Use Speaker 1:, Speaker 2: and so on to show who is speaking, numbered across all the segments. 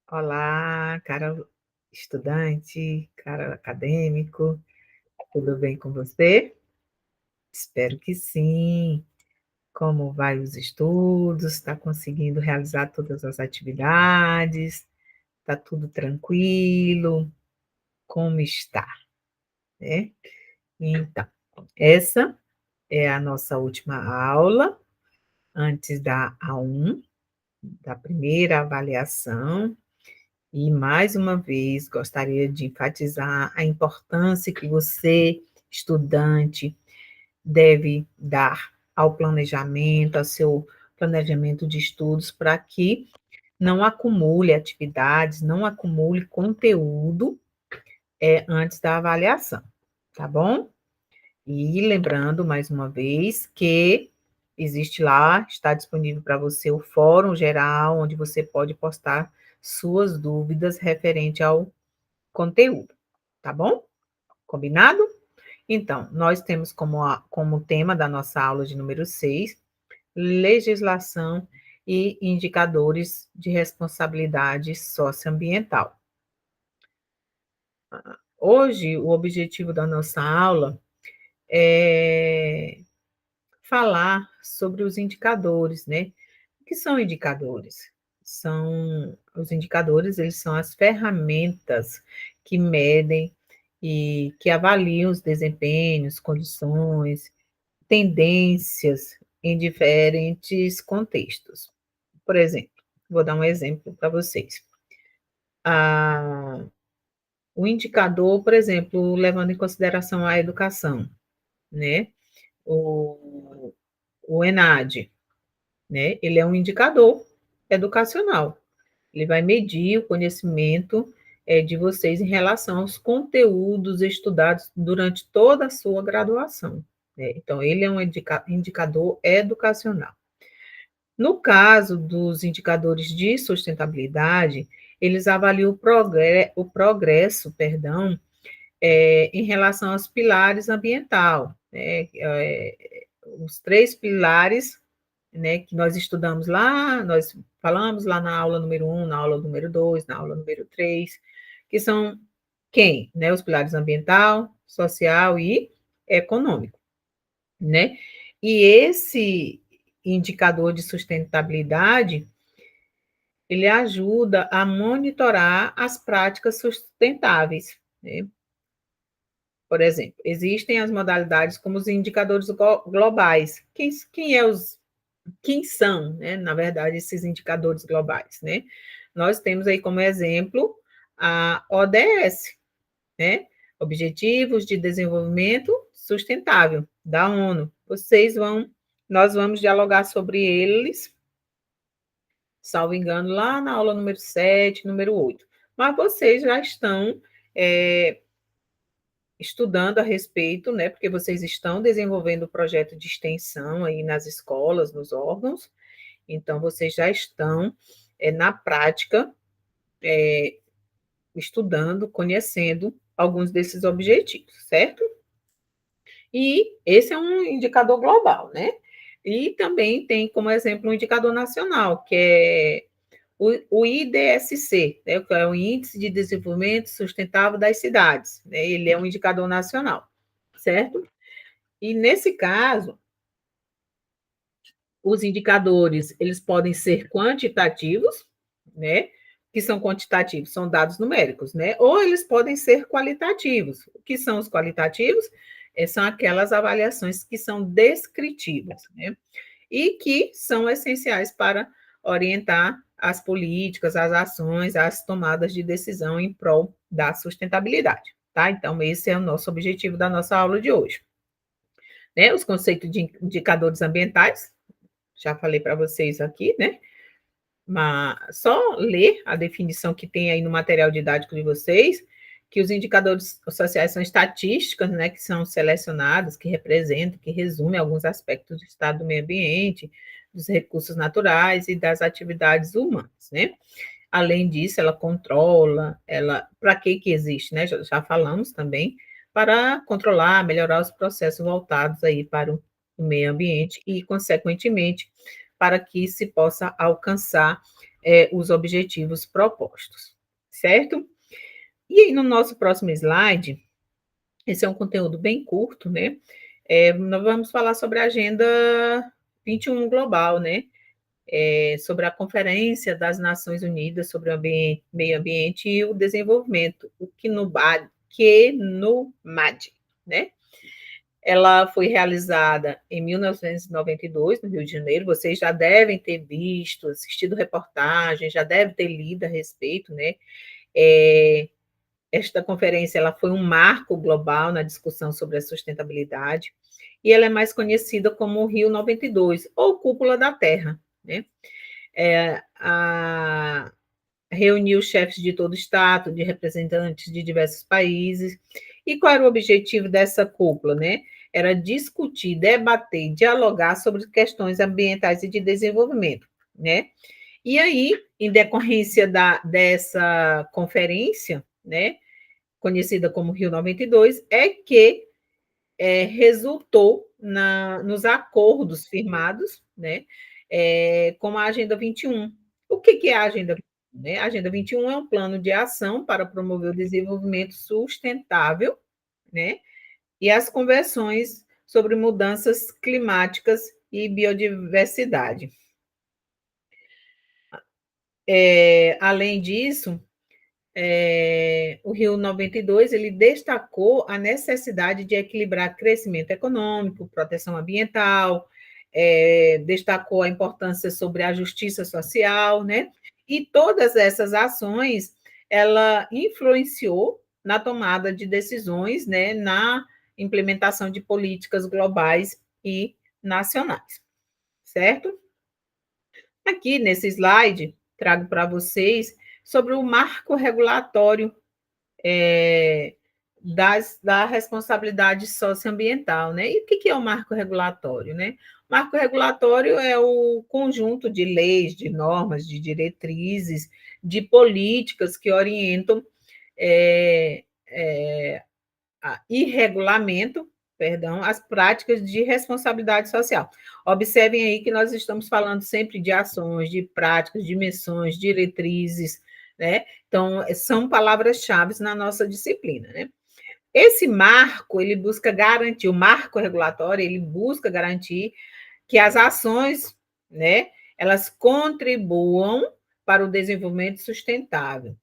Speaker 1: Olá, caro estudante, caro acadêmico, tudo bem com você? Espero que sim. Como vai os estudos? Está conseguindo realizar todas as atividades? Está tudo tranquilo? Como está, né? Então, essa é a nossa última aula antes da A1, da primeira avaliação. E mais uma vez gostaria de enfatizar a importância que você, estudante, deve dar ao planejamento, ao seu planejamento de estudos, para que não acumule atividades, não acumule conteúdo antes da avaliação, tá bom? E lembrando mais uma vez que existe lá, está disponível para você o fórum geral, onde você pode postar suas dúvidas referente ao conteúdo, tá bom? Combinado? Então, nós temos como tema da nossa aula de número 6, legislação e indicadores de responsabilidade socioambiental. Hoje, o objetivo da nossa aula é falar sobre os indicadores, né? O que são indicadores? Os indicadores, eles são as ferramentas que medem e que avaliam os desempenhos, condições, tendências em diferentes contextos. Por exemplo, vou dar um exemplo para vocês. Ah, o indicador, por exemplo, levando em consideração a educação, né? O, o ENAD, né? Ele é um indicador educacional. Ele vai medir o conhecimento de vocês em relação aos conteúdos estudados durante toda a sua graduação, né? Então, ele é um indicador educacional. No caso dos indicadores de sustentabilidade, eles avaliam o progresso, em relação aos pilares ambiental, né? Os três pilares, né, que nós estudamos lá, nós falamos lá na aula número 1, na aula número 2, na aula número 3, que são quem? Né, os pilares ambiental, social e econômico, né? E esse indicador de sustentabilidade, ele ajuda a monitorar as práticas sustentáveis, né? Por exemplo, existem as modalidades como os indicadores globais. Quem são, né, na verdade, esses indicadores globais, né? Nós temos aí como exemplo a ODS, né? Objetivos de Desenvolvimento Sustentável da ONU. Nós vamos dialogar sobre eles, salvo engano, lá na aula número 7, número 8. Mas vocês já estão estudando a respeito, né? Porque vocês estão desenvolvendo o projeto de extensão aí nas escolas, nos órgãos. Então, vocês já estão na prática estudando, conhecendo alguns desses objetivos, certo? E esse é um indicador global, né? E também tem como exemplo um indicador nacional, que é o IDSC, né, que é o Índice de Desenvolvimento Sustentável das Cidades, né? Ele é um indicador nacional, certo? E nesse caso, os indicadores, eles podem ser quantitativos, né? Que são quantitativos, são dados numéricos, né? Ou eles podem ser qualitativos. O que são os qualitativos? São aquelas avaliações que são descritivas, né? E que são essenciais para orientar as políticas, as ações, as tomadas de decisão em prol da sustentabilidade, tá? Então, esse é o nosso objetivo da nossa aula de hoje. Né? Os conceitos de indicadores ambientais, já falei para vocês aqui, né? Mas só ler a definição que tem aí no material didático de vocês, que os indicadores sociais são estatísticas, né, que são selecionadas, que representam, que resumem alguns aspectos do estado do meio ambiente, dos recursos naturais e das atividades humanas, né? Além disso, ela controla, para que existe, né? Já falamos também, para controlar, melhorar os processos voltados aí para o meio ambiente e, consequentemente, para que se possa alcançar os objetivos propostos, certo? E aí, no nosso próximo slide, esse é um conteúdo bem curto, né? Nós vamos falar sobre a Agenda 21 Global, né? Sobre a Conferência das Nações Unidas sobre o Meio Ambiente e o Desenvolvimento, o QNUMAD, né? Ela foi realizada em 1992, no Rio de Janeiro. Vocês já devem ter visto, assistido reportagens, já devem ter lido a respeito, né? Esta conferência ela foi um marco global na discussão sobre a sustentabilidade e ela é mais conhecida como o Rio 92, ou Cúpula da Terra, né? Reuniu chefes de todo o estado, de representantes de diversos países. E qual era o objetivo dessa cúpula, né? Era discutir, debater, dialogar sobre questões ambientais e de desenvolvimento, né? E aí, em decorrência dessa conferência, né, conhecida como Rio 92, é que resultou nos acordos firmados, né, com a Agenda 21. O que é a Agenda 21? Né? A Agenda 21 é um plano de ação para promover o desenvolvimento sustentável, né, e as convenções sobre mudanças climáticas e biodiversidade. Além disso, o Rio 92 ele destacou a necessidade de equilibrar crescimento econômico, proteção ambiental, destacou a importância sobre a justiça social, né? E todas essas ações ela influenciou na tomada de decisões, né? Na implementação de políticas globais e nacionais, certo? Aqui nesse slide trago para vocês sobre o marco regulatório da responsabilidade socioambiental, né? E o que é o marco regulatório, né? O marco regulatório é o conjunto de leis, de normas, de diretrizes, de políticas que orientam é, é, e regulamentam, perdão, as práticas de responsabilidade social. Observem aí que nós estamos falando sempre de ações, de práticas, dimensões, diretrizes, né? Então, são palavras-chave na nossa disciplina, né? Esse marco, ele busca garantir, o marco regulatório, ele busca garantir que as ações, né, elas contribuam para o desenvolvimento sustentável.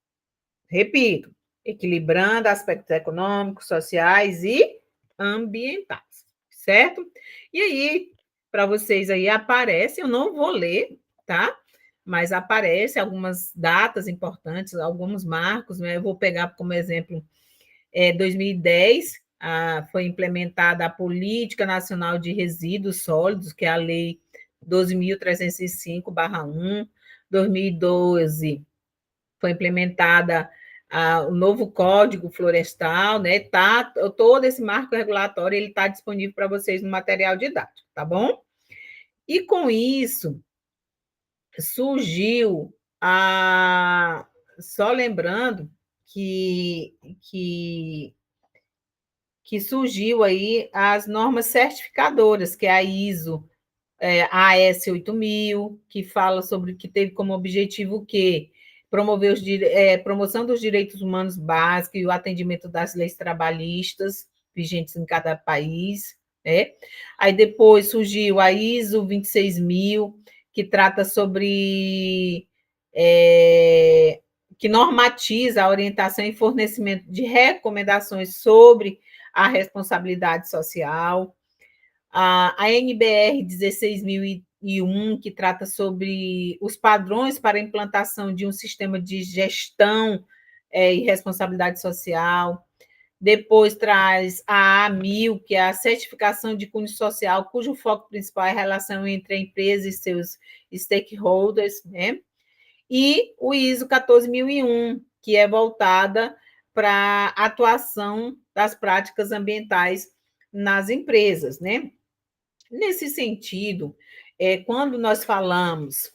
Speaker 1: Repito, equilibrando aspectos econômicos, sociais e ambientais, certo? E aí, para vocês aí aparece, eu não vou ler, tá? Mas aparece algumas datas importantes, alguns marcos, né? Eu vou pegar como exemplo 2010, foi implementada a Política Nacional de Resíduos Sólidos, que é a Lei 12.305/1. 2012 foi implementada o novo Código Florestal, né? Todo esse marco regulatório ele está disponível para vocês no material didático, tá bom? E com isso surgiu só lembrando que, que que surgiu aí as normas certificadoras, que é a ISO, a AS 8000, que fala sobre que teve como objetivo o quê? Promover promoção dos direitos humanos básicos e o atendimento das leis trabalhistas vigentes em cada país, né? Aí depois surgiu a ISO 26000, que trata sobre que normatiza a orientação e fornecimento de recomendações sobre a responsabilidade social. A NBR 16.001, que trata sobre os padrões para a implantação de um sistema de gestão e responsabilidade social. Depois traz a A1000, que é a certificação de cunho social, cujo foco principal é a relação entre a empresa e seus stakeholders, né? E o ISO 14.001, que é voltada para a atuação das práticas ambientais nas empresas, né? Nesse sentido, quando nós falamos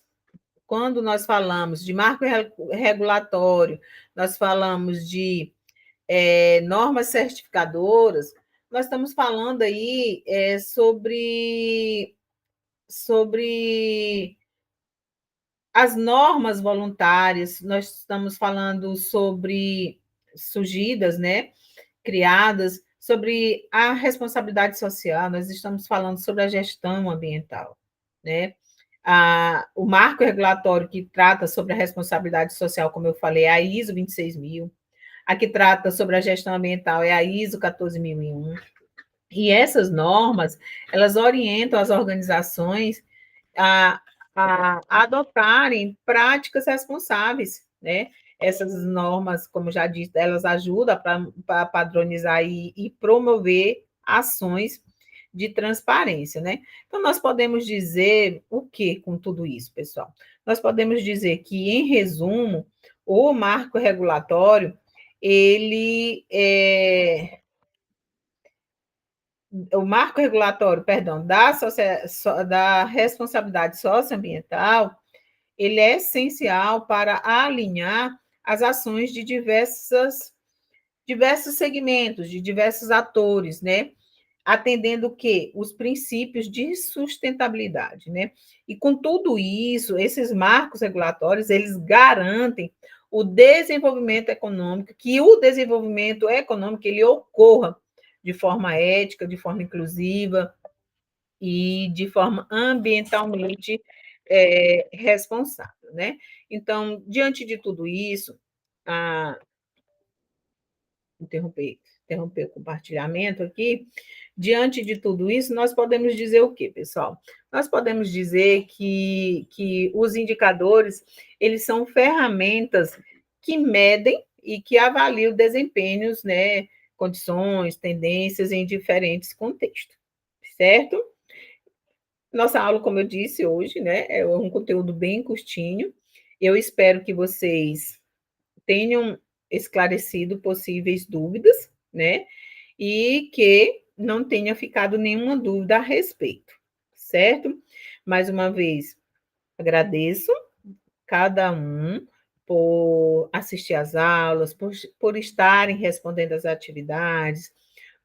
Speaker 1: de marco regulatório, nós falamos de normas certificadoras, nós estamos falando aí sobre as normas voluntárias, nós estamos falando sobre surgidas, né, criadas, sobre a responsabilidade social, nós estamos falando sobre a gestão ambiental, né? O marco regulatório que trata sobre a responsabilidade social, como eu falei, é a ISO 26000, a que trata sobre a gestão ambiental é a ISO 14001, e essas normas, elas orientam as organizações a, a adotarem práticas responsáveis, né? Essas normas, como já disse, elas ajudam para padronizar e promover ações de transparência, né? Então, nós podemos dizer o que com tudo isso, pessoal? Nós podemos dizer que, em resumo, o marco regulatório, ele o marco regulatório, perdão, da responsabilidade socioambiental, ele é essencial para alinhar as ações de diversos segmentos, de diversos atores, né? Atendendo o quê? Os princípios de sustentabilidade, né? E com tudo isso, esses marcos regulatórios, eles garantem o desenvolvimento econômico, que o desenvolvimento econômico ele ocorra de forma ética, de forma inclusiva e de forma ambientalmente responsável, né? Então, diante de tudo isso, a, interromper o compartilhamento aqui. Diante de tudo isso, nós podemos dizer o quê, pessoal? Nós podemos dizer que os indicadores, eles são ferramentas que medem e que avaliam desempenhos, né, condições, tendências em diferentes contextos, certo? Nossa aula, como eu disse hoje, né, é um conteúdo bem curtinho. Eu espero que vocês tenham esclarecido possíveis dúvidas, né? E que não tenha ficado nenhuma dúvida a respeito, certo? Mais uma vez, agradeço cada um por assistir às aulas, por estarem respondendo às atividades,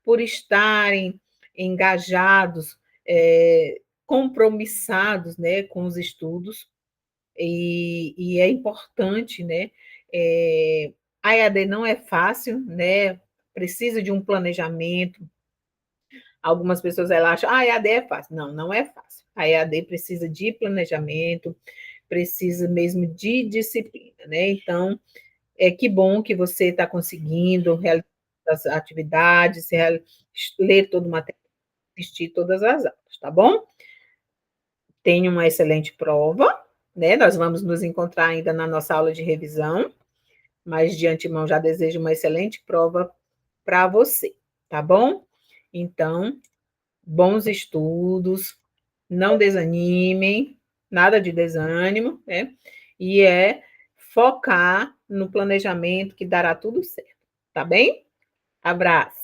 Speaker 1: por estarem engajados, compromissados, né, com os estudos, e é importante, né? A EAD não é fácil, né? Precisa de um planejamento. Algumas pessoas elas acham, a EAD é fácil. Não, não é fácil. A EAD precisa de planejamento, precisa mesmo de disciplina, né? Então, que bom que você está conseguindo realizar as atividades, ler todo o material, assistir todas as aulas, tá bom? Tenha uma excelente prova, né? Nós vamos nos encontrar ainda na nossa aula de revisão, mas de antemão já desejo uma excelente prova para você, tá bom? Então, bons estudos, não desanimem, nada de desânimo, né? E focar no planejamento que dará tudo certo, tá bem? Abraço.